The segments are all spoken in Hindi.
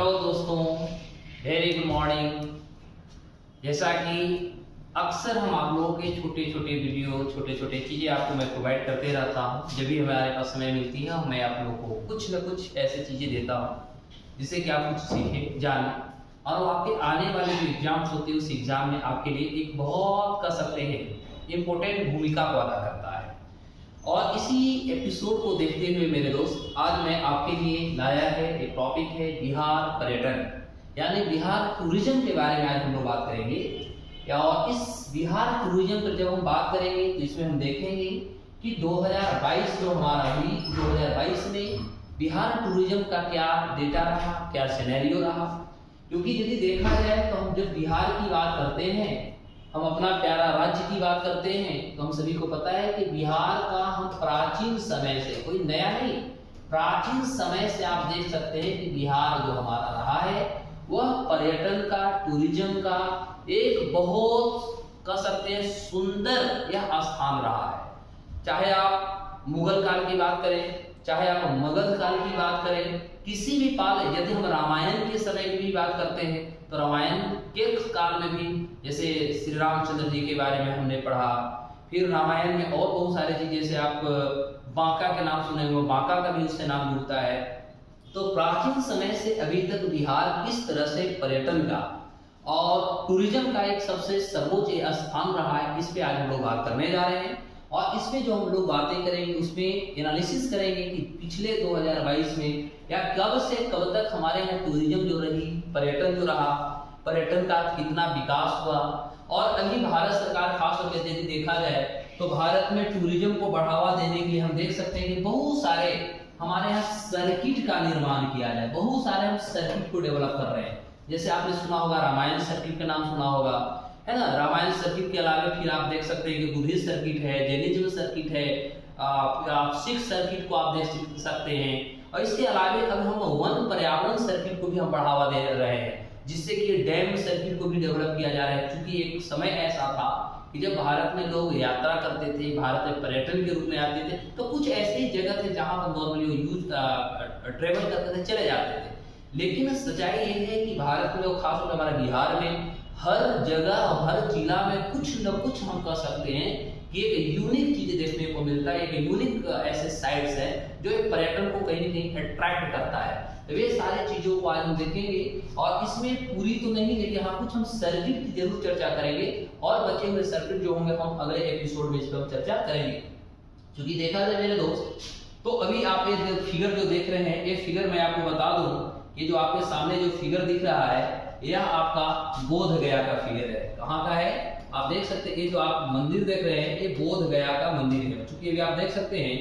दोस्तों, वेरी गुड मॉर्निंग। जैसा कि अक्सर हम आप लोगों के छोटे छोटे वीडियो, छोटे छोटे चीज़ें आपको मैं प्रोवाइड करते रहता हूँ। जब भी हमारे पास समय मिलती है मैं आप लोगों को कुछ न कुछ ऐसी चीज़ें देता हूँ जिससे कि आप कुछ सीखें, जानें और आपके आने वाले जो एग्जाम्स होते हैं उस एग्ज़ाम में आपके लिए एक बहुत कह सकते हैं इम्पोर्टेंट भूमिका को अदा करता है। और इसी एपिसोड को देखते हुए मेरे दोस्त, आज मैं आपके लिए लाया है एक टॉपिक है बिहार पर्यटन, यानी बिहार टूरिज्म के बारे में आज हम लोग बात करेंगे। और इस बिहार टूरिज्म पर जब हम बात करेंगे तो इसमें हम देखेंगे कि 2022 जो हमारा हुई, 2022 में बिहार टूरिज्म का क्या डेटा रहा, क्या सिनेरियो रहा। क्योंकि यदि देखा जाए तो हम जब बिहार की बात करते हैं, हम अपना प्यारा राज्य की बात करते हैं, तो हम सभी को पता है कि बिहार का हम प्राचीन समय से, कोई नया नहीं, प्राचीन समय से आप देख सकते हैं कि बिहार जो हमारा रहा है वह पर्यटन का, टूरिज्म का एक बहुत कह सकते हैं सुंदर यह स्थान रहा है। चाहे आप मुगल काल की बात करें, चाहे आप मगध काल की बात करें, किसी भी काल, यदि हम रामायण के समय की भी बात करते हैं तो रामायण के काल में भी जैसे श्री रामचंद्र जी के बारे में हमने पढ़ा। फिर रामायण में और बहुत सारे चीज, जैसे आप बांका के नाम सुने होंगे, बांका का भी उससे नाम जुड़ता है। तो प्राचीन समय से अभी तक बिहार किस तरह से पर्यटन का और टूरिज्म का एक सबसे सर्वोच्च स्थान रहा है, इस पे आज हम लोग बात करने जा रहे हैं। और इसमें जो हम लोग बातें करेंगे उसमें एनालिसिस करेंगे कि पिछले 2022 में या कब से कब तक हमारे यहाँ टूरिज्म जो रही, पर्यटन जो रहा, पर्यटन का कितना विकास हुआ। और अभी भारत सरकार खास तौर पर यदि देखा जाए तो भारत में टूरिज्म को बढ़ावा देने के लिए हम देख सकते हैं कि बहुत सारे हमारे यहाँ सर्किट का निर्माण किया जाए, बहुत सारे हम सर्किट को डेवलप कर रहे हैं। जैसे आपने सुना होगा रामायण सर्किट का नाम सुना होगा, है ना। रामायण सर्किट के अलावा फिर आप देख सकते हैं कि बुद्धिस्ट सर्किट है, जैनिज्म सर्किट है, आप सिख सर्किट को आप देख सकते हैं। और इसके अलावा अब हम वन पर्यावरण सर्किट को भी हम बढ़ावा दे रहे हैं, जिससे कि डैम सर्किट को भी डेवलप किया जा रहा है। क्योंकि एक समय ऐसा था कि जब भारत में लोग यात्रा करते थे, भारत में पर्यटन के रूप में आते थे, तो कुछ ऐसी जगह थे जहां पर नॉर्मली यूज ट्रेवल करते थे, चले जाते थे। लेकिन सच्चाई ये है कि भारत में, खासतौर पर हमारे बिहार में, हर जगह हर जिला में कुछ न कुछ हम कह सकते हैं कि एक यूनिक चीज देखने को मिलता है, एक यूनिक ऐसे साइट्स है जो एक पर्यटन को कहीं न कहीं अट्रैक्ट करता है। तो वे सारी चीजों को आज हम देखेंगे और इसमें पूरी तो नहीं, लेकिन हाँ कुछ हम सर्किट की जरूर चर्चा करेंगे और बचे हुए सर्किट जो होंगे हम अगले एपिसोड में इस पर चर्चा करेंगे। क्योंकि देखा जाए मेरे दोस्त, तो अभी आप ये फिगर जो देख रहे हैं, ये फिगर मैं आपको बता दूं, ये जो आपके सामने जो फिगर दिख रहा है यह आपका बोध गया का फिगर है। कहाँ का है आप देख सकते हैं। ये जो आप मंदिर देख रहे हैं ये बोध गया का मंदिर है। क्योंकि अभी आप देख सकते हैं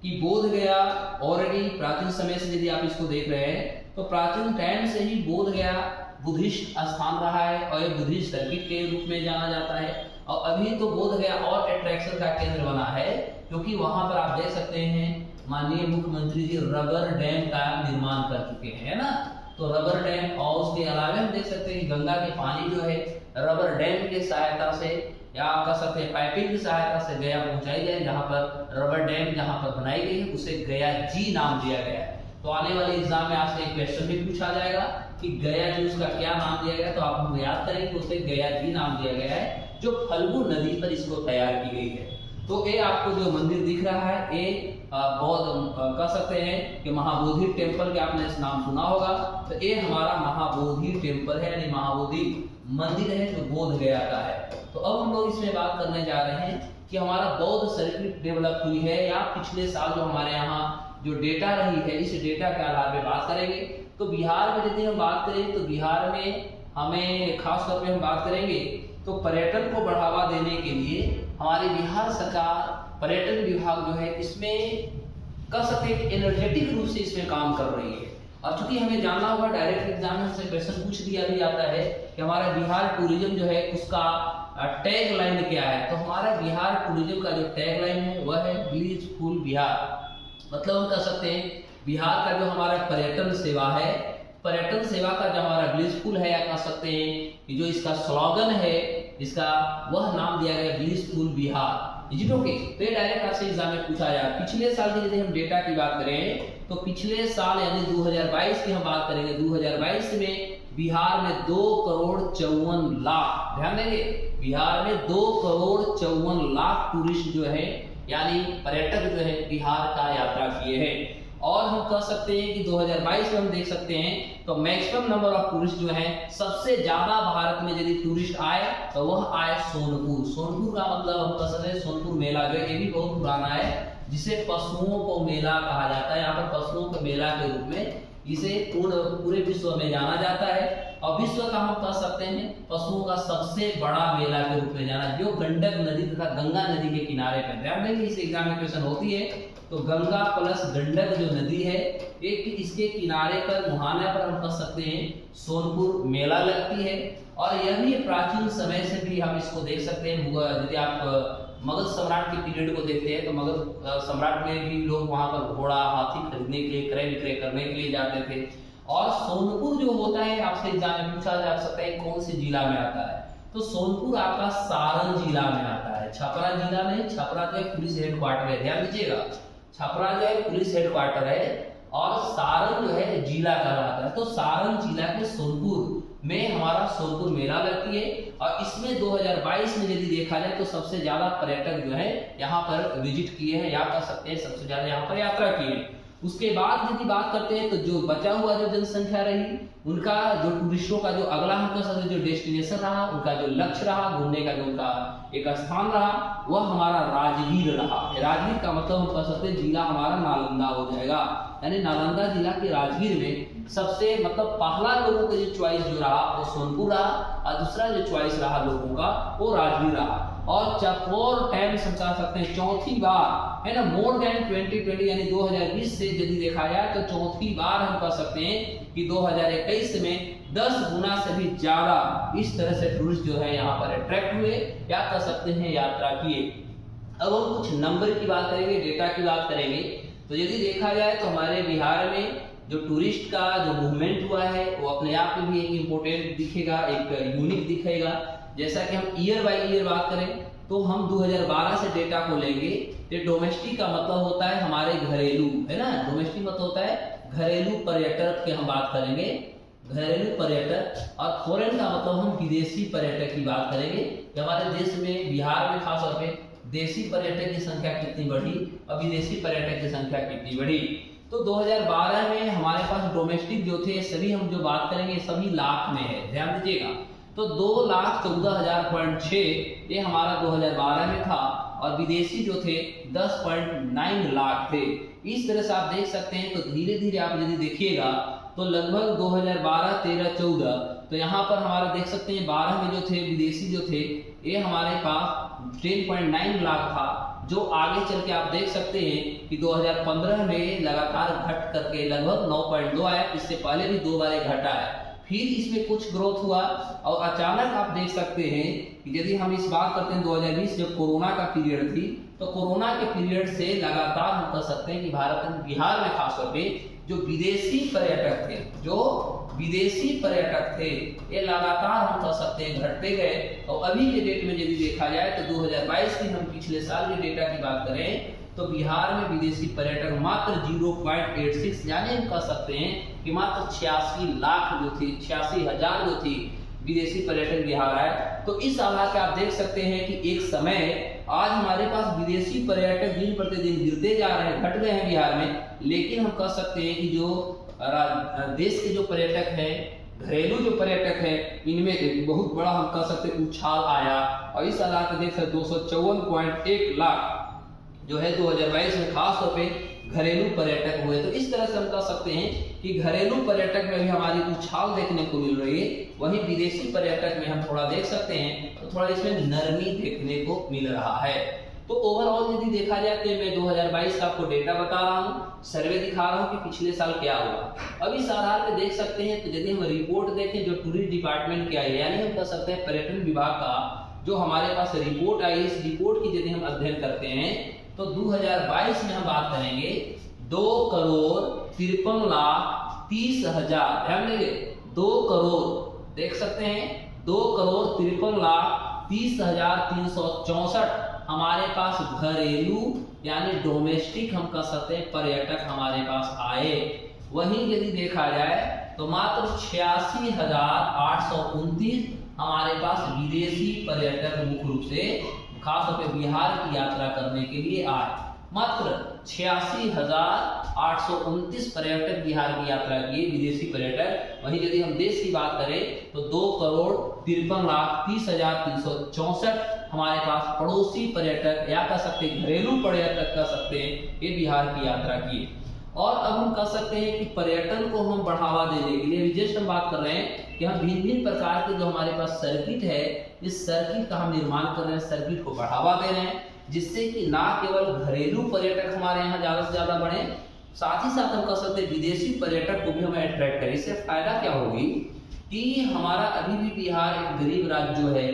कि बोध गया ऑलरेडी प्राचीन समय से यदि आप इसको देख रहे हैं तो प्राचीन टाइम से ही बोध गया बुद्धिस्ट स्थान रहा है और एक बुद्धिस्ट सर्किट के रूप में जाना जाता है। और अभी तो बोध गया और अट्रैक्शन का केंद्र बना है, क्योंकि वहां पर आप देख सकते हैं माननीय मुख्यमंत्री जी रबर डैम का निर्माण कर चुके हैं, है ना। तो रबर डैम, और उसके अलावा हम देख सकते हैं कि गंगा के पानी जो है रबर डैम की सहायता से या कह सकते हैं पाइपिंग की सहायता से गया पहुंचाई जाए। जहां पर रबर डैम जहां पर बनाई गई है उसे गया जी नाम दिया गया है। तो आने वाले एग्जाम में आपसे एक क्वेश्चन भी पूछा जाएगा कि गया जी उसका क्या नाम दिया गया, तो आप हमको याद करेंगे उसे गया जी नाम दिया गया है, जो फल्गु नदी पर इसको तैयार की गई है। तो ये आपको जो मंदिर दिख रहा है ये बहुत कह सकते हैं कि महाबोधि टेम्पल के आपने नाम सुना होगा। तो ये हमारा महाबोधि टेम्पल है, यानी महाबोधि मंदिर है जो बोध गया का है। तो अब हम लोग इसमें बात करने जा रहे हैं कि हमारा बौद्ध सर्किट डेवलप हुई है या पिछले साल जो हमारे यहाँ जो डेटा रही है, इस डेटा के आधार पर बात करेंगे। तो बिहार में यदि हम बात करें तो बिहार में हमें खास तौर पर हम बात करेंगे तो पर्यटन को बढ़ावा देने के लिए हमारी बिहार सरकार पर्यटन विभाग जो है इसमें कह सकते हैं एनर्जेटिक रूप से इसमें काम कर रही है। और चूंकि हमें जानना होगा, डायरेक्ट एग्जाम में से क्वेश्चन पूछ दिया भी जाता है कि हमारा बिहार टूरिज्म जो है उसका टैग लाइन क्या है। तो हमारा बिहार टूरिज्म का जो टैग लाइन है वह है ब्लीसफुल बिहार। मतलब हम कह सकते हैं बिहार का जो हमारा पर्यटन सेवा है, पर्यटन सेवा का जो हमारा ब्लीसफुल है, या कह सकते हैं कि जो इसका स्लोगन है इसका वह नाम दिया गया blissful Bihar. Is it okay? तो ये डायरेक्ट आपसे एग्जाम में पूछा जाए। पिछले साल की यदि हम डेटा की बात करें तो पिछले साल यानी 2022 की हम बात करेंगे, 2022 में बिहार में 2,54,00,000, ध्यान देंगे, बिहार में 2,54,00,000 टूरिस्ट जो है यानी पर्यटक जो है बिहार का यात्रा किए हैं। और हम कह सकते हैं कि 2022 में हम देख सकते हैं तो मैक्सिमम नंबर ऑफ टूरिस्ट जो है सबसे ज्यादा भारत में यदि टूरिस्ट आए तो वह आए सोनपुर। सोनपुर का मतलब हम कह सकते हैं सोनपुर मेला जो ये भी बहुत पुराना है, जिसे पशुओं को मेला कहा जाता है। यहाँ पर पशुओं के मेला के रूप में इसे पूरे विश्व में जाना जाता है। और विश्व का हम कह सकते हैं पशुओं का सबसे बड़ा मेला के रूप में जाना, जो गंडक नदी तथा गंगा नदी के किनारे पर। ध्यान देंगे इस एग्जाम में क्वेश्चन होती है तो गंगा प्लस गंडक जो नदी है एक इसके किनारे पर मुहाना पर हम कह सकते हैं सोनपुर मेला लगती है। और यह भी प्राचीन समय से भी हम इसको देख सकते हैं। यदि आप मगध सम्राट के पीरियड को देखते हैं तो मगध सम्राट में भी लोग वहां पर घोड़ा हाथी खरीदने के लिए क्रय विक्रय करने के लिए जाते थे। और सोनपुर जो होता है आपसे एग्जाम में पूछा जा सकता है कौन से जिला में आता है, तो सोनपुर आपका सारण जिला में आता है। छपरा जिला में, छपरा जो है पुलिस हेडक्वार्टर है, ध्यान दीजिएगा, छपरा जो है पुलिस हेडक्वार्टर है और सारण जो है जिला कहलाता है। तो सारण जिला के सोनपुर में हमारा सोनपुर मेला लगती है। और इसमें 2022 में यदि देखा जाए तो सबसे ज्यादा पर्यटक जो है यहाँ पर विजिट किए हैं, या कह सकते हैं सबसे ज्यादा यहाँ पर यात्रा की है। उसके बाद यदि बात करते हैं तो जो बचा हुआ जो जनसंख्या रही उनका जो टूरिस्टों का जो अगला हम कह सकते हैं जो डेस्टिनेशन रहा, उनका जो लक्ष्य रहा, घूमने का जो उनका एक स्थान रहा वह हमारा राजगीर रहा। राजगीर का मतलब हम कह सकते हैं जिला हमारा नालंदा हो जाएगा, यानी नालंदा जिला के राजगीर में सबसे मतलब पहला लोगों का जो चॉइस जो रहा वो सोनपुर रहा और दूसरा जो चॉइस रहा लोगों का वो राजगीर रहा। और फोर टाइम्स हम कह सकते हैं चौथी बार है ना, मोर देन 2020 यानी 2020 से यदि देखा जाए तो चौथी बार हम कह सकते हैं कि 2021 में 10 गुना से भी ज्यादा इस तरह से टूरिस्ट जो है यहाँ पर अट्रैक्ट हुए, या कह सकते हैं यात्रा किए। अब हम कुछ नंबर की बात करेंगे, डेटा की बात करेंगे। तो यदि देखा जाए तो हमारे बिहार में जो टूरिस्ट का जो मूवमेंट हुआ है वो अपने आप में भी एक इम्पोर्टेंट दिखेगा, एक यूनिक दिखेगा। जैसा कि हम ईयर बाय ईयर बात करें तो हम 2012 से डेटा को लेंगे। ये डोमेस्टिक का मतलब होता है हमारे घरेलू, है ना, डोमेस्टिक मतलब होता है घरेलू पर्यटक की हम बात करेंगे, घरेलू पर्यटक। और फॉरेन का मतलब हम विदेशी पर्यटक की बात करेंगे कि हमारे देश में बिहार में खास तौर पे देशी पर्यटक की संख्या कितनी बढ़ी और विदेशी पर्यटक की संख्या कितनी बढ़ी। तो 2012 में हमारे पास डोमेस्टिक जो थे सभी हम जो बात करेंगे सभी लाख में है, ध्यान दीजिएगा। तो 2,14,000.6 ये हमारा 2012 में था और विदेशी जो थे 10.9 लाख थे। इस तरह से आप देख सकते हैं। तो धीरे धीरे आप यदि देखिएगा तो लगभग 2012, 13, 14 तो यहाँ पर हमारा देख सकते हैं 12 में जो थे विदेशी जो थे ये हमारे पास 10.9 लाख था, जो आगे चल के आप देख सकते हैं कि 2015 में लगातार घट करके लगभग 9.2 आया। इससे पहले भी 2 बार घटा है, फिर इसमें कुछ ग्रोथ हुआ और अचानक आप देख सकते हैं कि यदि हम इस बात करते हैं 2020 जब कोरोना का पीरियड थी तो कोरोना के पीरियड से लगातार हम कह सकते हैं कि भारत में बिहार में खासतौर पे जो विदेशी पर्यटक थे, जो विदेशी पर्यटक थे ये लगातार हम कह सकते हैं घटते गए। और अभी के डेट में यदि देखा जाए तो 2022 की हम पिछले साल के डेटा की बात करें तो बिहार में विदेशी पर्यटक मात्र 0.86 यानी हम कह सकते हैं कि मात्र 86 लाख जो थी, 86,000 जो थी विदेशी पर्यटक बिहार आए। तो इस आधार पे आप देख सकते हैं कि एक समय आज हमारे पास विदेशी पर्यटक दिन प्रतिदिन गिरते जा रहे हैं, घट गए हैं बिहार में। लेकिन हम कह सकते हैं कि जो देश के जो पर्यटक हैं, घरेलू जो पर्यटक है, इनमें एक बहुत बड़ा हम कह सकते हैं उछाल आया। और इस आधार पे देख सकते 254.1 लाख जो है 2022 में खास तौर पे घरेलू पर्यटक हुए। तो इस तरह से हम कह सकते हैं कि घरेलू पर्यटक में भी हमारी उछाल देखने को मिल रही है, वहीं विदेशी पर्यटक में हम थोड़ा देख सकते हैं तो थोड़ा इसमें नरमी देखने को मिल रहा है। तो ओवरऑल यदि देखा जाए तो मैं 2022 का आपको डेटा बता रहा हूँ, सर्वे दिखा रहा हूँ कि पिछले साल क्या हुआ। अब इस आधार पे देख सकते हैं तो यदि हम रिपोर्ट देखें जो टूरिस्ट डिपार्टमेंट की आई, यानी हम कह सकते हैं पर्यटन विभाग का जो हमारे पास रिपोर्ट आई, इस रिपोर्ट की यदि हम अध्ययन करते हैं तो 2022 में हम बात करेंगे 2,53,30,000, ध्यान देंगे 2 करोड़ देख सकते हैं 2,53,30,364 हमारे पास घरेलू यानी डोमेस्टिक हम कह सकते हैं पर्यटक हमारे पास आए। वहीं यदि देखा जाए तो मात्र 86,829 हमारे पास विदेशी पर्यटक मुख्य रूप से खासतौर पे बिहार की यात्रा करने के लिए आए। मात्र 86,829 पर्यटक बिहार की यात्रा किए, विदेशी पर्यटक। वहीं यदि हम देश की बात करें तो 2,53,30,364 हमारे पास पड़ोसी पर्यटक या कह सकते हैं घरेलू पर्यटक कह सकते हैं ये बिहार की यात्रा किए। और अब हम कह सकते हैं कि पर्यटन को हम बढ़ावा देने के लिए जस्ट हम बात कर रहे हैं कि हम भिन्न भिन्न प्रकार के जो हमारे पास सर्किट है, इस सर्किट का हम निर्माण कर रहे हैं, सर्किट को बढ़ावा दे रहे हैं, जिससे कि ना केवल घरेलू पर्यटक हमारे यहाँ ज्यादा से ज्यादा बढ़े, साथ ही साथ हम कह सकते हैं विदेशी पर्यटक को भी हमें अट्रैक्ट करें। इससे फायदा क्या होगी कि हमारा अभी भी बिहार एक गरीब राज्य है,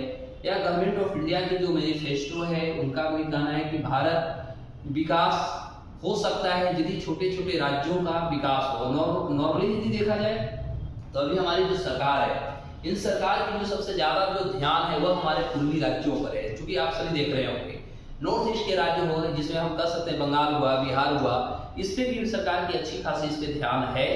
या गवर्नमेंट ऑफ इंडिया की जो मैनिफेस्टो है उनका भी कहना है कि भारत विकास हो सकता है यदि छोटे छोटे राज्यों का विकास हो। नॉर्मली यदि देखा जाए तो अभी हमारी जो सरकार है, इन सरकार की जो सबसे ज्यादा जो ध्यान है वह हमारे पूर्वी राज्यों पर है, क्योंकि आप सभी देख रहे होंगे नॉर्थ ईस्ट के राज्य हो रहे जिसमें हम कह सकते हैं बंगाल हुआ, बिहार हुआ, इस पे भी सरकार की अच्छी खासी इस पे ध्यान है।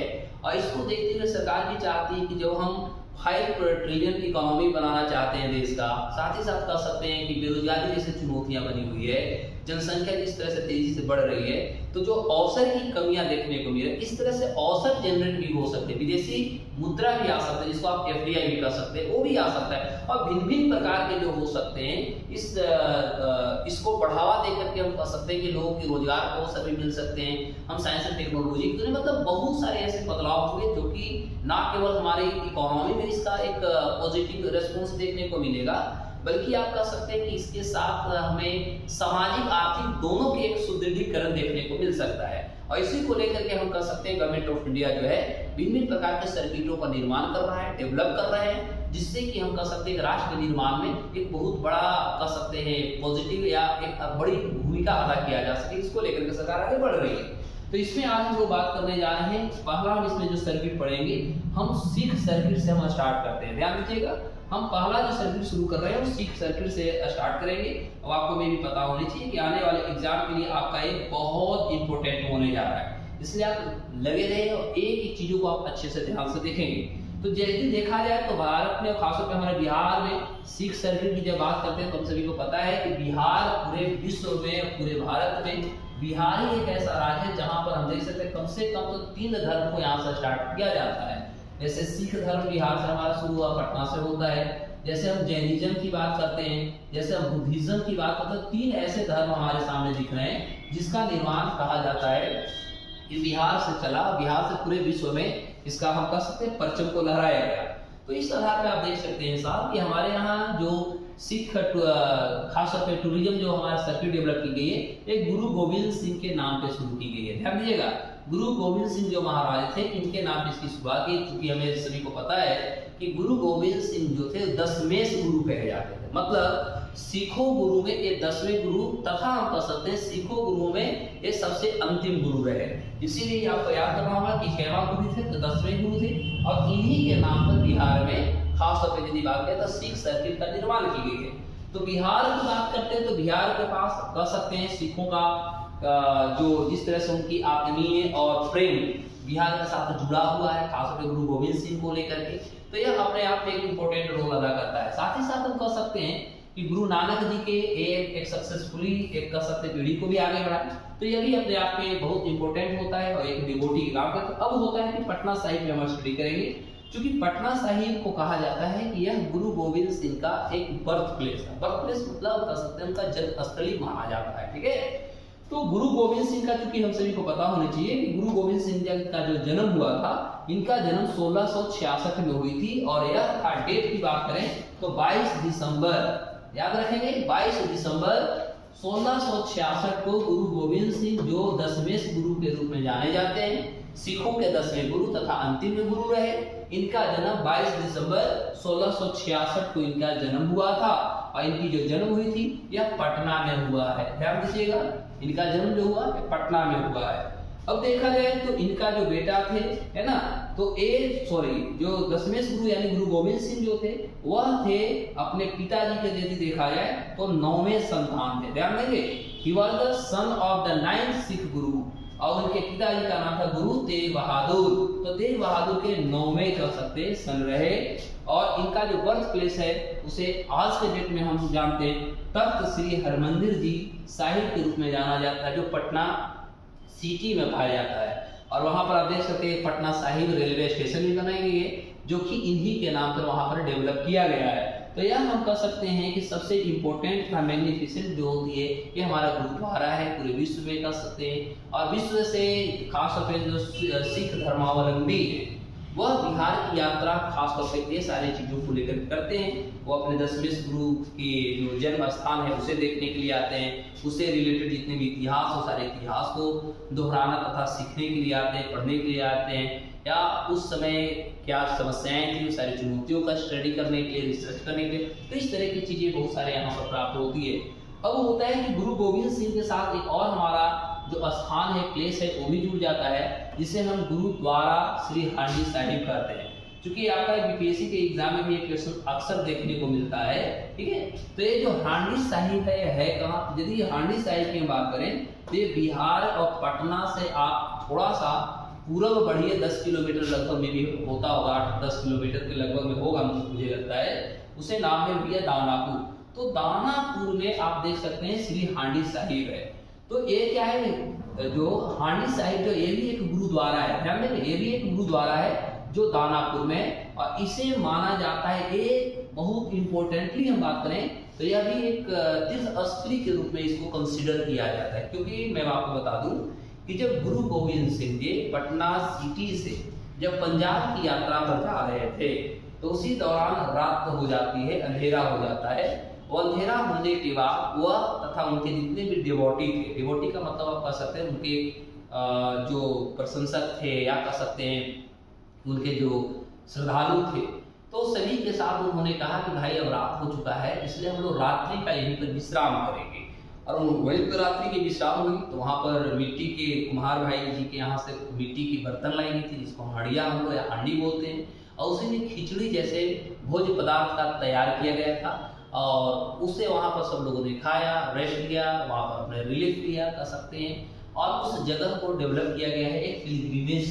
और इसको देखते हुए सरकार भी चाहती है कि जब हम 5 ट्रिलियन की इकोनॉमी बनाना चाहते हैं देश का, साथ ही साथ कह सकते हैं कि बेरोजगारी जैसे चुनौतियां बनी हुई है, जनसंख्या जिस तरह से तेजी से बढ़ रही है, तो जो अवसर की कमियां देखने को मिल रही है, इस तरह से अवसर जनरेट भी हो सकते हैं, विदेशी मुद्रा भी आ सकता है, जिसको आप FDI भी कर सकते हैं, वो भी आ सकता है। और भिन्न भिन्न प्रकार के जो हो सकते हैं, इसको बढ़ावा दे करके हम कह सकते हैं कि लोगों के रोजगार को अवसर भी मिल सकते हैं। हम साइंस एंड टेक्नोलॉजी की मतलब बहुत सारे ऐसे बदलाव हुए जो कि ना केवल हमारी इकोनॉमी में इसका एक पॉजिटिव रेस्पॉन्स देखने को मिलेगा, बल्कि आप कह सकते हैं कि इसके साथ हमें सामाजिक आर्थिक दोनों के एक सुदृढ़ीकरण देखने को मिल सकता है। और इसी को लेकर के हम कह सकते हैं गवर्नमेंट ऑफ इंडिया जो है विभिन्न प्रकार के सर्किटों का निर्माण कर रहा है, डेवलप कर रहे हैं, जिससे कि हम कह सकते हैं राष्ट्र निर्माण में एक बहुत बड़ा कह सकते हैं पॉजिटिव या एक बड़ी भूमिका अदा किया जा सके, इसको लेकर के सरकार आगे बढ़ रही है। तो इसमें आज हम लोग बात करने जा रहे हैं, पहला हम इसमें जो सर्किट पढ़ेंगे हम सिख सर्किट से हम स्टार्ट करते हैं। ध्यान दीजिएगा, हम पहला जो सर्किट शुरू कर रहे हैं वो सिख सर्किट से स्टार्ट करेंगे। अब आपको ये भी पता होनी चाहिए कि आने वाले एग्जाम के लिए आपका एक बहुत इंपॉर्टेंट होने जा रहा है, इसलिए आप लगे रहे और एक एक चीजों को आप अच्छे से ध्यान से देखेंगे। तो यदि देखा जाए तो भारत में, खासतौर पे हमारे बिहार में सिख सर्किट की जब बात करते हैं तो हम सभी को पता है कि बिहार पूरे विश्व में, पूरे भारत में बिहार ही एक ऐसा राज्य है जहां पर हम देख सकते हैं कम से कम तो 3 धर्म को यहाँ से स्टार्ट किया जाता है। जैसे सिख धर्म बिहार से हमारा शुरू हुआ, पटना से होता है। जैसे हम जैनिज्म की बात करते हैं, जैसे हम बुद्धिज्म की बात करते हैं, 3 ऐसे धर्म हमारे सामने दिख रहे हैं जिसका निर्माण कहा जाता है कि बिहार से चला, बिहार से पूरे विश्व में इसका हम कह सकते हैं परचम को लहराया गया। तो इस आधार पे आप देख सकते हैं साहब कि हमारे यहाँ जो सिख खासतौर पे टूरिज्म जो हमारा सर्किट डेवलप की गई है, एक गुरु गोविंद सिंह के नाम पे शुरू की गई है। ध्यान दीजिएगा, गुरु गोविंद सिंह जो महाराज थे इनके नाम पे इसकी शुरुआत की, क्योंकि हमें सभी को पता है कि गुरु गोविंद सिंह जो थे 10वें गुरु कहे जाते थे। मतलब सिखों गुरु में ये 10वें गुरु, तथा हम कह सकते हैं सिखों गुरु में ये सबसे अंतिम गुरु रहे। इसीलिए आपको याद करना होगा कि 6वां गुरु थे तो 10वें गुरु थे, और इन्हीं के नाम पर बिहार में खासतौर पे यदि बात करें तो सिख सर्किट का निर्माण की गई है। तो बिहार की बात करते हैं तो बिहार के पास कह सकते हैं सिखों का जो जिस तरह से उनकी आत्मीय और प्रेम बिहार के साथ जुड़ा हुआ है, खासतौर पे गुरु गोविंद सिंह को लेकर के, तो यह अपने आप में एक इम्पोर्टेंट रोल अदा करता है। साथ ही साथ हम कह सकते हैं कि गुरु नानक जी के एक सक्सेसफुली एक कह सकते पीढ़ी को भी आगे बढ़ाया, तो यह भी अपने आप में बहुत इंपॉर्टेंट होता है और एक डिवोटी काम करता है। अब होता है कि पटना साहिब में हम स्टडी करेंगे, क्योंकि पटना साहिब को कहा जाता है कि यह गुरु गोविंद सिंह का एक बर्थ प्लेस है। बर्थ प्लेस मतलब कह सकते हैं उनका जन्मस्थली माना जाता है। ठीक है, तो गुरु गोविंद सिंह का, चूंकि हम सभी को पता होना चाहिए कि गुरु गोविंद सिंह का जो जन्म हुआ था, इनका जन्म 1666 में हुई थी, और यह था डेट की बात करें तो 22 दिसंबर, याद रखेंगे 22 दिसंबर 1666 को गुरु गोविंद सिंह जो 10वें गुरु के रूप में जाने जाते हैं, सिखों के 10वें गुरु तथा अंतिम गुरु रहे, इनका जन्म 22 दिसंबर 1666 को इनका जन्म हुआ था, और इनकी जो जन्म हुई थी यह पटना में हुआ है। ध्यान दीजिएगा, इनका जन्म जो हुआ है पटना में हुआ है। अब देखा जाए तो इनका जो बेटा थे, है ना, तो जो दशमेश गुरु यानी गुरु गोविंद सिंह जो थे वह थे अपने पिताजी के, यदि देखा जाए तो 9वें संतान थे। ध्यान देंगे, he was the son of the 9th Sikh गुरु, और उनके पिताजी का नाम था गुरु तेग बहादुर। तो तेग बहादुर के 9वें कह सकते सन रहे, और इनका जो बर्थ प्लेस है उसे आज के डेट में हम जानते हैं तख्त श्री हरमंदिर जी साहिब के रूप में जाना जाता है, जो पटना सिटी में पाया जाता है। और वहां पर आप देख सकते हैं पटना साहिब रेलवे स्टेशन भी बनाई गई है, जो कि इन्हीं के नाम पर वहां पर डेवलप किया गया है। तो यह हम कह सकते हैं कि सबसे इम्पोर्टेंट मैग्निफिसेंट जो होती है ये हमारा गुरुद्वारा है, पूरे विश्व में कह सकते हैं। और विश्व से खास तौर पर जो सिख धर्मावलंबी है वह बिहार की यात्रा खास तौर पे ये सारी चीजों को लेकर करते हैं। वो अपने दशमेश गुरु के जो जन्म स्थान है उसे देखने के लिए आते हैं, उससे रिलेटेड जितने भी इतिहास हो सारे इतिहास को दोहराना तथा सीखने के लिए आते हैं, पढ़ने के लिए आते हैं, या उस समय क्या समस्याएं थी उस सारी चुनौतियों का स्टडी करने के लिए, रिसर्च करने के लिए। तो इस तरह की चीजें बहुत सारे यहाँ पर प्राप्त होती है। अब होता है कि गुरु गोविंद सिंह के साथ एक और हमारा जो स्थान है, प्लेस है, वो भी जुड़ जाता है, जिसे हम गुरुद्वारा श्री हांडी साहिब कहते हैं। क्योंकि आपका बीपीएससी के एग्जाम में भी एक क्वेश्चन अक्सर देखने को मिलता है, ठीक है। तो ये जो हांडी साहिब है कहाँ? यदि हांडी साहिब की बात करें तो ये बिहार और पटना से आप थोड़ा सा पूर्व बढ़िए 10 किलोमीटर लगभग में भी होता होगा, 8-10 किलोमीटर के लगभग में होगा मुझे लगता है। उसे नाम है भैया दानापुर। तो दानापुर में आप देख सकते हैं श्री हांडी साहिब है। तो ये क्या है, जो हांडी साहिब जो ये भी एक गुरुद्वारा है, ध्यान देंगे, ये भी एक गुरुद्वारा है जो दानापुर में, और इसे माना जाता है, ये बहुत इंपॉर्टेंटली हम बात करें तो यह भी एक तीर्थस्थली के रूप में इसको कंसीडर किया जाता है। क्योंकि मैं आपको बता दूं कि जब गुरु गोविंद सिंह जी पटना सिटी से जब पंजाब की यात्रा पर जा रहे थे तो उसी दौरान रात हो जाती है, अंधेरा हो जाता है। और अंधेरा होने के बाद वह तथा उनके जितने भी डिवोटी थे, डिवोटी का मतलब आप कह सकते हैं उनके जो प्रशंसक थे, या कह सकते हैं उनके जो श्रद्धालु थे, तो सभी के साथ उन्होंने कहा कि भाई अब रात हो चुका है, इसलिए हम लोग रात्रि का यहीं पर विश्राम करेंगे। और वहीं पर रात्रि की विश्राम हुई तो वहाँ पर मिट्टी के कुम्हार भाई जी के यहाँ से मिट्टी की बर्तन लाई गई थी, जिसको हांडिया हम लोग या हांडी बोलते हैं, और उसी में खिचड़ी जैसे भोज्य पदार्थ का तैयार किया गया था। और उससे वहाँ पर सब लोगों ने खाया, रेस्ट लिया, वहाँ पर अपने रिलीफ लिया कह सकते हैं। और उस जगह को डेवलप किया गया है एक पिलग्रिमेज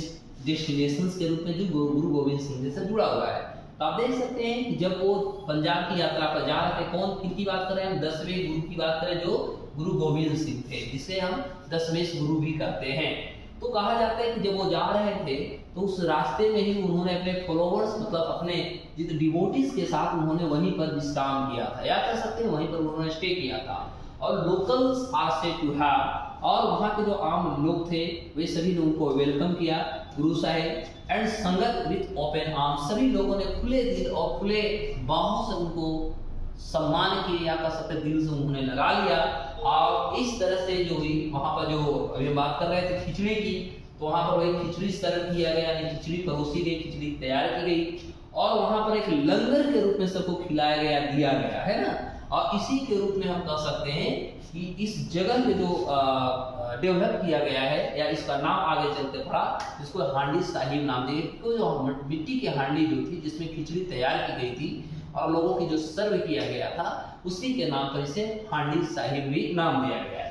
डेस्टिनेशंस के रूप में, जो गुरु गोविंद सिंह जी से जुड़ा हुआ है। तो आप देख सकते हैं कि जब वो पंजाब की यात्रा पर जा रहे थे, कौन किनकी बात करें हम, 10वें गुरु की बात करें जो गुरु गोविंद सिंह थे, जिसे हम दशमेश गुरु भी कहते हैं। तो कहा जाता है कि जब वो जा रहे थे तो उस रास्ते में ही उन्होंने अपने फॉलोवर्स मतलब अपने जितने डिवोटीज के साथ उन्होंने वहीं पर विश्राम किया था, या कह सकते हैं वहीं पर उन्होंने स्टे किया था। और लोकल्स आर से टू हैव, और वहाँ के जो आम लोग थे वे सभी ने उनको वेलकम किया गुरु साहिब, एंड संगत विथ ओपन आर्म, सभी लोगों ने खुले दिल और खुले बाहों से उनको सम्मान किए, या कह सकते दिल से उन्होंने लगा लिया। और इस तरह से जो हुई वहाँ पर, जो अभी बात कर रहे थे खिचड़ी की, तो वहाँ पर वही खिचड़ी सर्व किया गया, यानी खिचड़ी परोसी गई, खिचड़ी तैयार की गई, और वहाँ पर एक लंगर के रूप में सबको खिलाया गया, दिया गया, है ना। और इसी के रूप में हम कह सकते हैं कि इस जगह पे जो डेवलप किया गया है, या इसका नाम आगे चलते पड़ा, जिसको हांडी साहिब नाम दिए, तो जो मिट्टी की हांडी जो थी जिसमें खिचड़ी तैयार की गई थी और लोगों की जो सर्व किया गया था, उसी के नाम पर इसे हांडी साहिब भी नाम दिया गया है।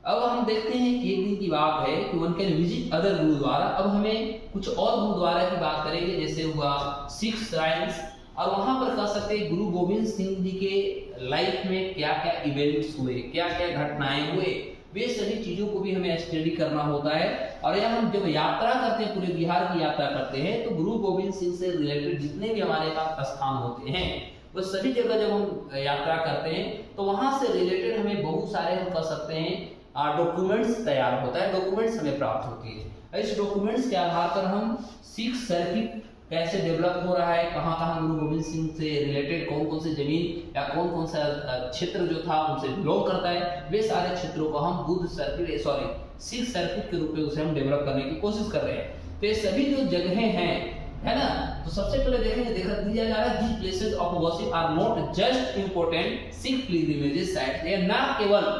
अब हम देखते हैं कि एक दिन की बात है कि one can visit other gurdwara. अब हमें कुछ और गुरुद्वारा की बात करेंगे, जैसे हुआ सिख श्राइन्स, और वहां पर कह सकते हैं गुरु गोविंद सिंह जी के लाइफ में क्या क्या इवेंट्स हुए, क्या क्या घटनाएं हुए, वे सभी चीजों को भी हमें स्टडी करना होता है। और यह हम जब यात्रा करते हैं, पूरे बिहार की यात्रा करते हैं, तो गुरु गोविंद सिंह से रिलेटेड जितने भी हमारे पास स्थान होते हैं, वो सभी जगह जब हम यात्रा करते हैं तो वहां से रिलेटेड हमें बहुत सारे, हम कह सकते हैं डॉक्यूमेंट्स तैयार होता है, डॉक्यूमेंट्स हमें प्राप्त होती है। इस डॉक्यूमेंट्स के आधार पर हम सिख सर्किट कैसे डेवलप हो रहा है, कहाँ कहाँ गुरु गोविंद सिंह से रिलेटेड कौन कौन से जमीन या कौन कौन सा क्षेत्र जो था उनसे बिलोंग करता है, वे सारे क्षेत्रों को हम बुद्ध सर्किट सिख सर्किट के रूप में उसे हम डेवलप करने की कोशिश कर रहे हैं। तो ये सभी जो जगहें हैं, है ना, तो सबसे पहले देखेंगे, दिया जा रहा है, these places of worship are not just important Sikh pilgrimages sites, ये ना केवल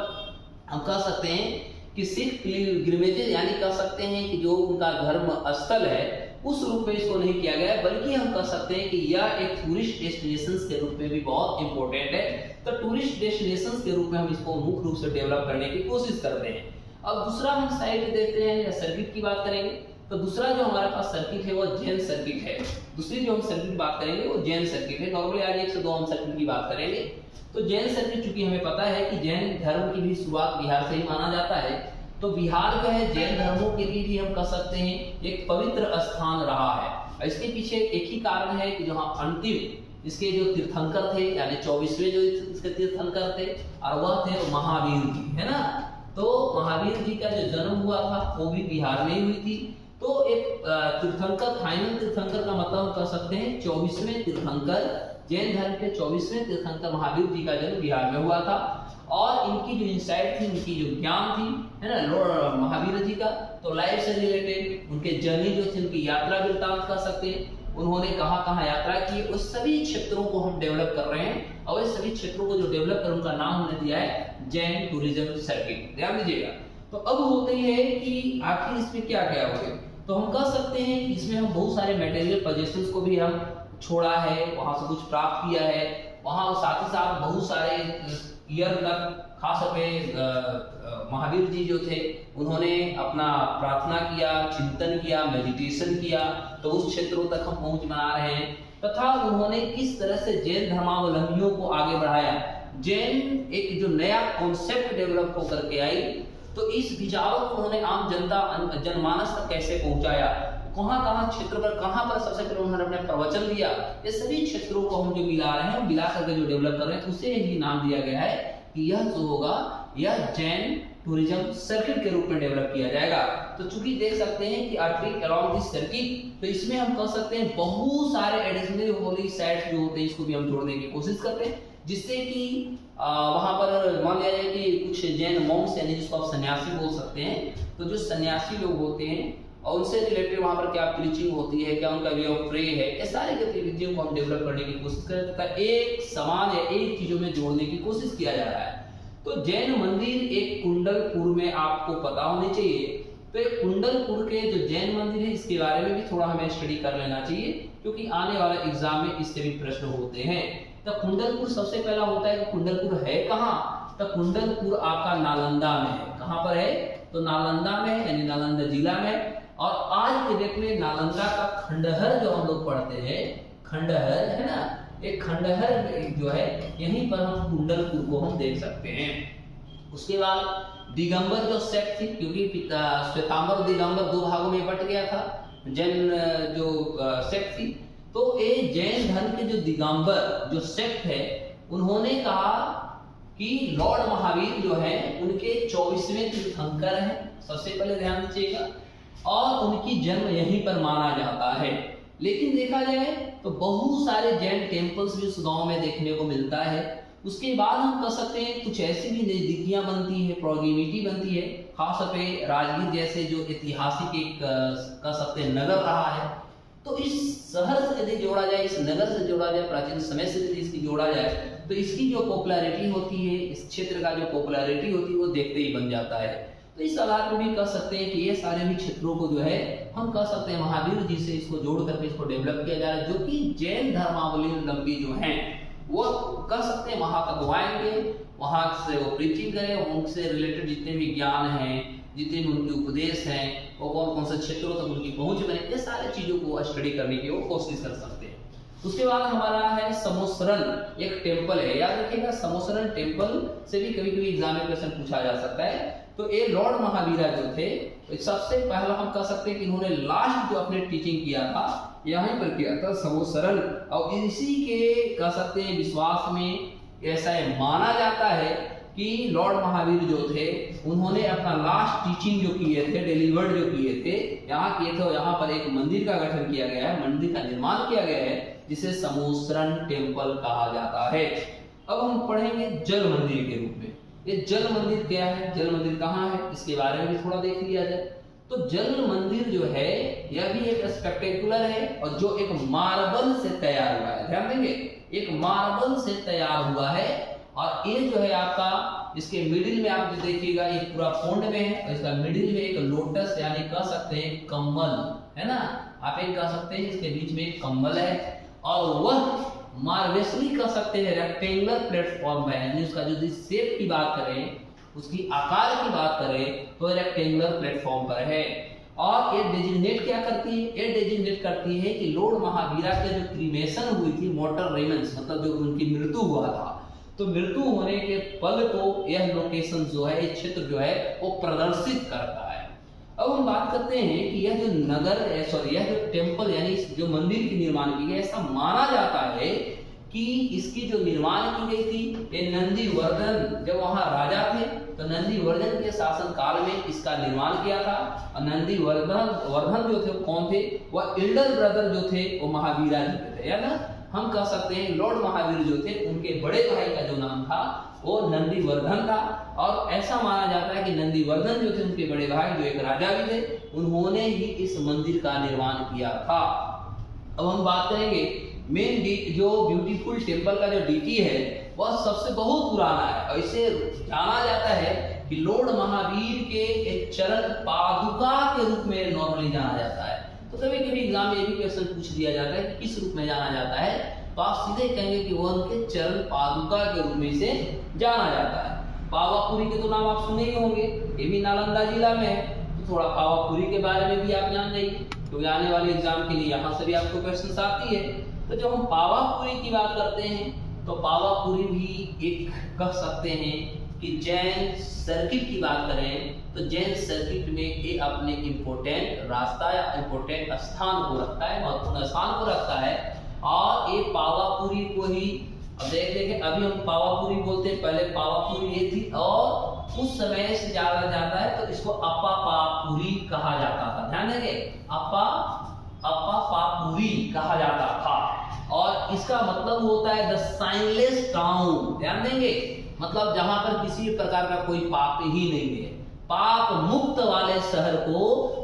हम कह सकते हैं कि सिख पिलग्रिमेजेस यानी कह सकते हैं कि जो उनका धर्म स्थल है उस रूप में इसको नहीं किया गया है, बल्कि हम कह सकते हैं कि यह एक टूरिस्ट डेस्टिनेशंस के रूप में भी बहुत इंपॉर्टेंट है। तो टूरिस्ट डेस्टिनेशंस के रूप में हम इसको मुख्य रूप से डेवलप करने की कोशिश करते हैं। अब दूसरा हम साइड देखते हैं या सर्किट की बात करेंगे, तो दूसरा जो हमारे पास सर्किट है वो जैन सर्किट है। दूसरी जो हम सर्किट बात करेंगे वो जैन सर्किट है। नॉर्मली आज 1 से 2 हम सर्किट की बात करेंगे। तो जैन सर्किट, चूंकि हमें पता है कि जैन धर्म की भी शुरुआत बिहार से ही माना जाता है, तो बिहार जो है जैन धर्मों के लिए भी हम कह सकते हैं एक पवित्र स्थान रहा है। इसके पीछे एक ही कारण है कि जहाँ अंतिम इसके जो तीर्थंकर थे यानी 24वें जो इसके तीर्थंकर थे, और वह थे महावीर जी, है ना। तो महावीर जी का जो जन्म हुआ था वो भी बिहार में ही हुई थी। तो एक तीर्थंकर, फाइनल तीर्थंकर का मतलब हम कह सकते हैं 24वें तीर्थंकर, जैन धर्म के 24वें तीर्थंकर महावीर जी का जन्म बिहार में हुआ था। और इनकी जो इंसाइट थी, इनकी जो ज्ञान थी, है ना, लॉर्ड महावीर जी का, तो लाइफ से रिलेटेड उनके जर्नी जो थी, उनकी यात्रा वृत्तांत कह सकते हैं, उन्होंने कहाँ कहाँ यात्रा की, उस सभी क्षेत्रों को हम डेवलप कर रहे हैं। और इस सभी क्षेत्रों को जो डेवलप कर उनका नाम हमने दिया है जैन टूरिज्म सर्किट। ध्यान दीजिएगा। तो अब होते है कि आखिर इसमें क्या क्या हो गया, तो हम कह सकते हैं कि इसमें हम बहुत सारे मटेरियल पोजेशंस को भी हम छोड़ा है, वहां से कुछ प्राप्त किया है, वहां साथ ही साथ बहुत सारे ईयर तक खास तौर पे महावीर जी जो थे उन्होंने अपना प्रार्थना किया, चिंतन किया, मेडिटेशन किया, तो उस क्षेत्रों तक हम पहुंच बना रहे हैं। तथा उन्होंने किस तरह से जैन धर्मावलंबियों को आगे बढ़ाया, जैन एक जो नया कॉन्सेप्ट डेवलप होकर के आई, तो इस विचारों को उन्होंने आम जनता जनमानस तक कैसे पहुंचाया, कहाँ क्षेत्र पर, कहाँ पर सबसे पहले उन्होंने अपने प्रवचन दिया, ये सभी क्षेत्रों को हम जो मिला रहे हैं, मिला करके जो डेवलप कर रहे हैं, उसे ही नाम दिया गया है कि यह जो होगा यह जैन टूरिज्म सर्किट के रूप में डेवलप किया जाएगा। तो चूंकि देख सकते हैं कि आर्टिक अलोंग दिस सर्किट, तो इसमें हम कह सकते हैं बहुत सारे एडिशनल होली साइट्स जो होते हैं इसको भी हम जोड़ने की कोशिश करते हैं, जिससे कि वहां पर मान लिया जाए कि कुछ जैन मॉन्क्स यानी जिसको आप सन्यासी बोल सकते हैं, तो जो सन्यासी लोग होते हैं और उनसे रिलेटेड वहां पर क्या प्रीचिंग होती है, क्या उनका वे ऑफ प्रे है, ये सारी गतिविधियों को हम डेवलप करने की कोशिश करें तथा एक समान या एक चीजों में जोड़ने की कोशिश किया जा रहा है। तो जैन मंदिर एक कुंडलपुर में आपको पता होनी चाहिए, तो एक कुंडलपुर के जो जैन मंदिर है इसके बारे में भी थोड़ा हमें स्टडी कर लेना चाहिए, क्योंकि आने वाले एग्जाम में इससे भी प्रश्न होते हैं। तो कुंडलपुर सबसे पहला होता है कि कुंडलपुर है कहाँ, तो कुंडलपुर आपका नालंदा में है। कहाँ पर है, तो नालंदा में, यानी नालंदा जिला में। और आज के डेट में नालंदा का खंडहर जो हम लोग पढ़ते हैं, खंडहर है ना, एक खंडहर जो है यहीं पर हम कुंडलपुर को हम देख सकते हैं। उसके बाद दिगंबर जो सेक्ट थी, क्योंकि श्वेतांबर और दिगंबर 2 भागों में बट गया था जैन जो सेक्ट थी, तो ये जैन धर्म के जो दिगंबर जो सेक्ट है उन्होंने कहा कि लॉर्ड महावीर जो है उनके 24वें तीर्थंकर हैं, सबसे पहले ध्यान दीजिएगा, और उनकी जन्म यहीं पर माना जाता है। लेकिन देखा जाए तो बहुत सारे जैन टेम्पल्स भी उस गांव में देखने को मिलता है। उसके बाद हम कह सकते हैं कुछ ऐसी भी नजदीकियां बनती है, प्रॉक्सिमिटी बनती है, खासतौर पे राजगीर जैसे जो ऐतिहासिक एक कह सकते हैं नगर रहा है, तो इस शहर से यदि जोड़ा जाए, इस नगर से जोड़ा जाए, प्राचीन समय से यदि इसकी जोड़ा जाए, तो इसकी जो पॉपुलैरिटी होती है, इस क्षेत्र का जो पॉपुलैरिटी होती है वो देखते ही बन जाता है। तो इस आधार पर भी कह सकते हैं कि ये सारे भी क्षेत्रों को जो है हम कह सकते हैं महावीर जी से इसको जोड़ करके इसको डेवलप किया जा रहा है, जो कि जैन धर्मावलंबी जो हैं वो कह सकते हैं वहां तक वो आएंगे, वहां से वो प्रीचिंग करें, उनसे रिलेटेड जितने भी ज्ञान हैं, जितने भी उनके उपदेश हैं, वो कौन कौन से क्षेत्रों तक उनकी पहुंच बने, ये सारी चीजों को स्टडी करने की वो कोशिश कर सकते हैं। उसके बाद हमारा है समोसरन, एक टेम्पल है, याद रखिएगा समोसरन टेम्पल से भी कभी कभी एग्जाम में क्वेश्चन पूछा जा सकता है। तो ये लॉर्ड महावीरा जो थे, सबसे पहला हम कह सकते हैं कि इन्होंने लास्ट जो अपने टीचिंग किया था यहीं पर किया था समोसरन, और इसी के कह सकते हैं विश्वास में ऐसा माना जाता है कि लॉर्ड महावीर जो थे उन्होंने अपना लास्ट टीचिंग जो किए थे, डिलीवर्ड जो किए थे, यहाँ किए थे, और यहाँ पर एक मंदिर का गठन किया गया है, मंदिर का निर्माण किया गया है, जिसे समोसरन टेम्पल कहा जाता है। अब हम पढ़ेंगे जल मंदिर के रूप में। ये जल मंदिर क्या है, जल मंदिर कहाँ है, इसके बारे में भी थोड़ा देख लिया जाए। तो जल मंदिर जो है यह भी एक स्पेक्टेकुलर है, और जो एक मार्बल से तैयार हुआ है, ध्यान देंगे, एक मार्बल से तैयार हुआ है, और ये जो है आपका इसके मिडिल में आप जो देखिएगा ये पूरा पौंड में है और इसका मिडिल में एक लोटस यानी कह सकते हैं कमल है ना, आप एक कह सकते हैं इसके बीच में एक कमल है और वह मार्वेसली कह सकते हैं रेक्टेंगुलर प्लेटफॉर्म है, यानी उसका जो शेप की बात करें, उसकी आकार की बात करें तो रेक्टेंगुलर प्लेटफॉर्म पर है। और ये डेजिग्नेट क्या करती है, ये डेजिग्नेट करती है कि लॉर्ड महावीरा के जो क्रीमेशन हुई थी मॉर्टल रेमेंस, मतलब जो उनकी मृत्यु हुआ था, तो मृत्यु होने के पल को यह लोकेशन जो है, ये क्षेत्र जो है वो प्रदर्शित करता है। अब हम बात करते हैं कि यह जो यह जो टेम्पल यानी जो मंदिर की निर्माण की गई, ऐसा माना जाता है कि इसकी जो निर्माण की गई थी ये नंदीवर्धन जब वहां राजा थे तो नंदीवर्धन के शासन काल में इसका निर्माण किया था। और नंदीवर्धन जो थे कौन थे, वह एल्डर ब्रदर जो थे वो महावीरा जी थे, या ना हम कह सकते हैं लॉर्ड महावीर जो थे उनके बड़े भाई का जो नाम था वो नंदीवर्धन था। और ऐसा माना जाता है कि नंदीवर्धन जो थे उनके बड़े भाई जो एक राजा भी थे, उन्होंने ही इस मंदिर का निर्माण किया था। अब हम बात करेंगे मेन जो ब्यूटीफुल टेम्पल का जो डीटी है वह सबसे बहुत पुराना है और इसे जाना जाता है कि लॉर्ड महावीर के एक चरण पादुका के रूप में नॉर्मली जाना जाता है। तो कभी कभी एग्जाम में ये भी क्वेश्चन पूछ दिया जाता है कि किस रूप में जाना जाता है, तो आप सीधे कहेंगे कि वह उनके चरण पादुका के रूप में इसे जाना जाता है। पावापुरी के तो नाम आप सुने ही होंगे, ये भी नालंदा जिला में है, तो थोड़ा पावापुरी के बारे में भी आप जान जाइए क्योंकि आने वाले एग्जाम के लिए यहाँ से भी आपको क्वेश्चन आती है। तो जब हम पावापुरी की बात करते हैं तो पावापुरी भी एक कह सकते हैं कि जैन सर्किट की बात करें तो जैन सर्किट में ये अपने इम्पोर्टेंट रास्ता या इम्पोर्टेंट स्थान को रखता है, महत्वपूर्ण स्थान को रखता है। और ये पावापुरी को ही अब देखें, अभी हम पावापुरी बोलते हैं, पहले पावापुरी ये थी और उस समय से जाना जाता है तो इसको अपा पापुरी कहा जाता था। ध्यान देंगे, अपा पापुरी कहा जाता था और इसका मतलब होता है द साइनलेस टाउन। ध्यान देंगे, मतलब जहां पर किसी प्रकार का कोई पाप ही नहीं है, पाप मुक्त वाले शहर को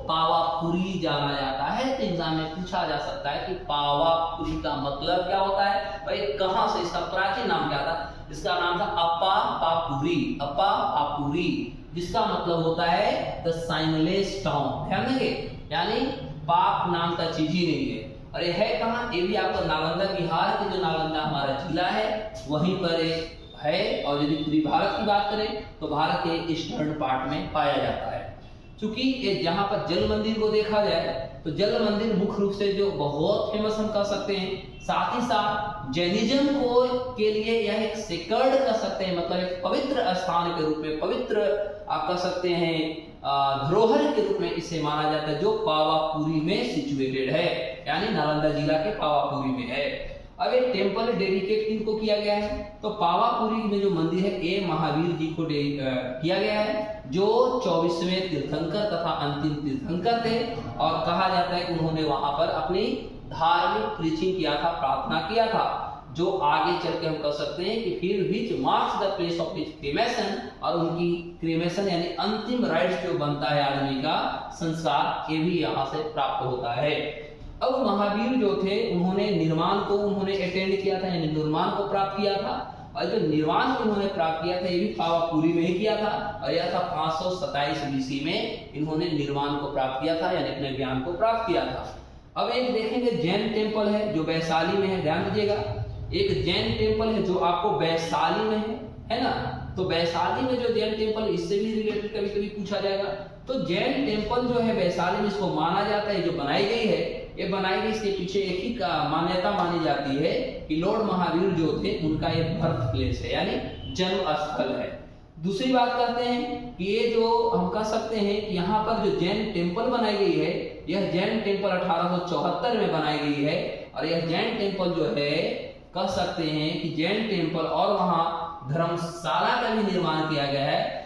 पावापुरी जाना जाता है। तो एग्जाम में पूछा जा सकता है कि पावापुरी का मतलब क्या होता है, भाई कहां से, इसका प्राचीन नाम क्या था, इसका नाम था अपा पापुरी, जिसका मतलब होता है द साइनलेस टाउन। ध्यान देंगे, यानी पाप नाम का चीज ही नहीं है। और ये है कहाँ, ये भी आपको नालंदा, बिहार के जो नालंदा हमारा जिला है वहीं पर है। और यदि पूरी भारत की बात करें तो भारत के ईस्टर्न पार्ट में पाया जाता है। क्योंकि ये जहाँ पर जल मंदिर को देखा जाए तो जल मंदिर मुख्य रूप से जो बहुत फेमस हम कह सकते हैं, साथ ही साथ जैनिज्म को के लिए यह एक सेक्रेड कह सकते हैं, मतलब एक पवित्र स्थान के रूप में, पवित्र आप कह सकते हैं धरोहर के रूप में इसे माना जाता है, जो पावापुरी में सिचुएटेड है, यानी नालंदा जिला के पावापुरी में है। अब एक टेम्पल डेडिकेट किनको किया गया है, तो पावापुरी में जो मंदिर है ये महावीर जी को किया गया है, जो 24वें तीर्थंकर तथा अंतिम तीर्थंकर थे। और कहा जाता है कि उन्होंने वहां पर अपनी धार्मिक प्रीचिंग किया था, प्रार्थना किया था, जो आगे चल के हम कह सकते हैं कि फिर which marks the place of his cremation, और उनकी क्रीमेशन यानी अंतिम राइट्स जो बनता है आदमी का संस्कार, ये भी यहाँ से प्राप्त होता है। अब महावीर जो थे उन्होंने निर्माण को अटेंड किया था, यानी निर्माण को प्राप्त किया था। और जो निर्माण को उन्होंने प्राप्त किया था ये भी पावापुरी में ही किया था और यह था 527 BC में इन्होंने निर्माण को प्राप्त किया था, यानी अपने ज्ञान को प्राप्त किया था। अब एक देखेंगे जैन टेम्पल है जो वैशाली में है, ध्यान दीजिएगा, एक जैन टेम्पल है जो आपको वैशाली में है ना। तो वैशाली में जो जैन टेम्पल, इससे भी रिलेटेड कभी कभी पूछा जाएगा। तो जैन टेम्पल जो है वैशाली में, इसको माना जाता है, जो बनाई गई है ये बनाई गई, इसके पीछे एक ही का मान्यता मानी जाती है कि लॉर्ड महावीर जो थे उनका एक बर्थ प्लेस है, यानी जन्म स्थल है। दूसरी बात करते हैं कि ये जो हम कह सकते हैं कि यहाँ पर जो जैन टेम्पल बनाई गई है, यह जैन टेम्पल 1874 में बनाई गई है। और यह जैन टेम्पल जो है कह सकते हैं कि जैन टेम्पल और वहाँ धर्मशाला का भी निर्माण किया गया है।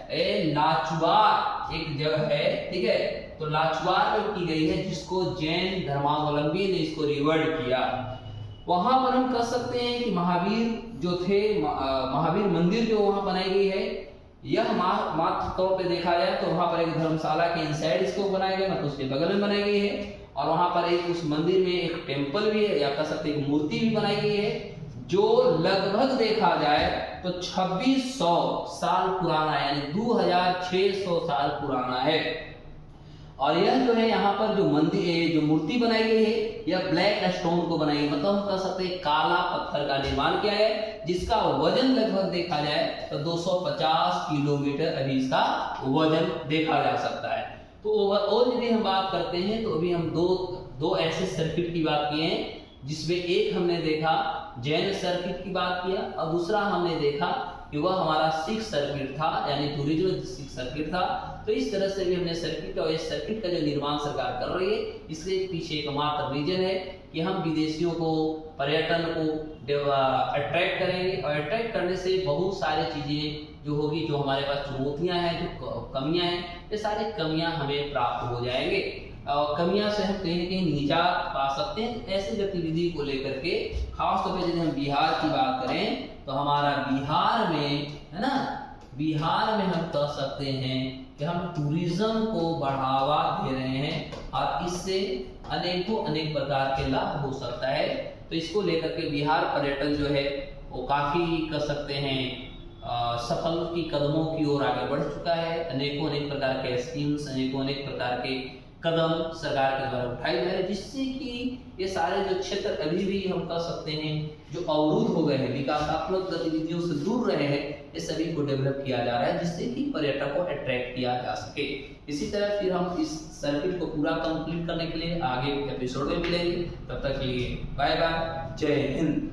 लाचुआर एक जगह है, ठीक है, तो लाचुआर में की गई है, जिसको जैन धर्मावलंबी ने इसको रिवर्ड किया। वहां पर हम कह सकते हैं कि महावीर जो थे, महावीर मंदिर जो वहां बनाई गई है, यह मात्र तौर पे देखा जाए तो वहां पर एक धर्मशाला के इनसाइड इसको बनाया गया, मतलब उसके बगल में बनाई गई है। और वहां पर एक उस मंदिर में एक टेम्पल भी है, या कह सकते हैं एक मूर्ति भी बनाई गई है, जो लगभग देखा जाए तो 2600 साल पुराना है, यानी 2600 साल पुराना है। और यह जो है यहाँ पर जो मंदिर, जो मूर्ति बनाई गई है, यह ब्लैक स्टोन को बनाई है, मतलब हम कह सकते हैं काला पत्थर का निर्माण किया है, जिसका वजन लगभग देखा जाए तो 250 किलोमीटर अभी इसका वजन देखा जा सकता है। तो ओवरऑल यदि हम बात करते हैं तो अभी हम दो ऐसे सर्किट की बात किए हैं, जिसमें एक हमने देखा जैन सर्किट की बात किया और दूसरा हमने देखा कि वह हमारा सिक्स सर्किट था, यानी ओरिजिनल सिक्स सर्किट था। तो इस तरह से भी हमने सर्किट और इस सर्किट का जो निर्माण सरकार कर रही है, इसके पीछे एक मात्र रीजन है कि हम विदेशियों को, पर्यटन को अट्रैक्ट करेंगे, और अट्रैक्ट करने से बहुत सारी चीजें जो होगी, जो हमारे पास चुनौतियां हैं, जो कमियां हैं, ये सारी कमियां हमें प्राप्त हो जाएंगे और कमियां से हम कहीं ना कहीं निजात पा सकते हैं। ऐसी गतिविधि को लेकर के खासतौर पर यदि हम बिहार की बात करें तो हमारा बिहार में, है ना, बिहार में हम कह सकते हैं कि हम टूरिज्म को बढ़ावा दे रहे हैं और इससे अनेक प्रकार के लाभ हो सकता है। तो इसको लेकर के बिहार पर्यटन जो है वो काफी कह सकते हैं सफल की कदमों की ओर आगे बढ़ चुका है। अनेक प्रकार के स्कीम्स, अनेक प्रकार के कदम सरकार के द्वारा उठाए जा रहे हैं, जिससे कि ये सारे जो क्षेत्र अभी भी हम कह सकते हैं जो अवरुद्ध हो गए हैं, विकासात्मक गतिविधियों से दूर रहे हैं, ये सभी को डेवलप किया जा रहा है, जिससे कि पर्यटक को अट्रैक्ट किया जा सके। इसी तरह फिर हम इस सर्किट को पूरा कंप्लीट करने के लिए आगे एपिसोड में मिलेंगे। तब तक के लिए बाय बाय, जय हिंद।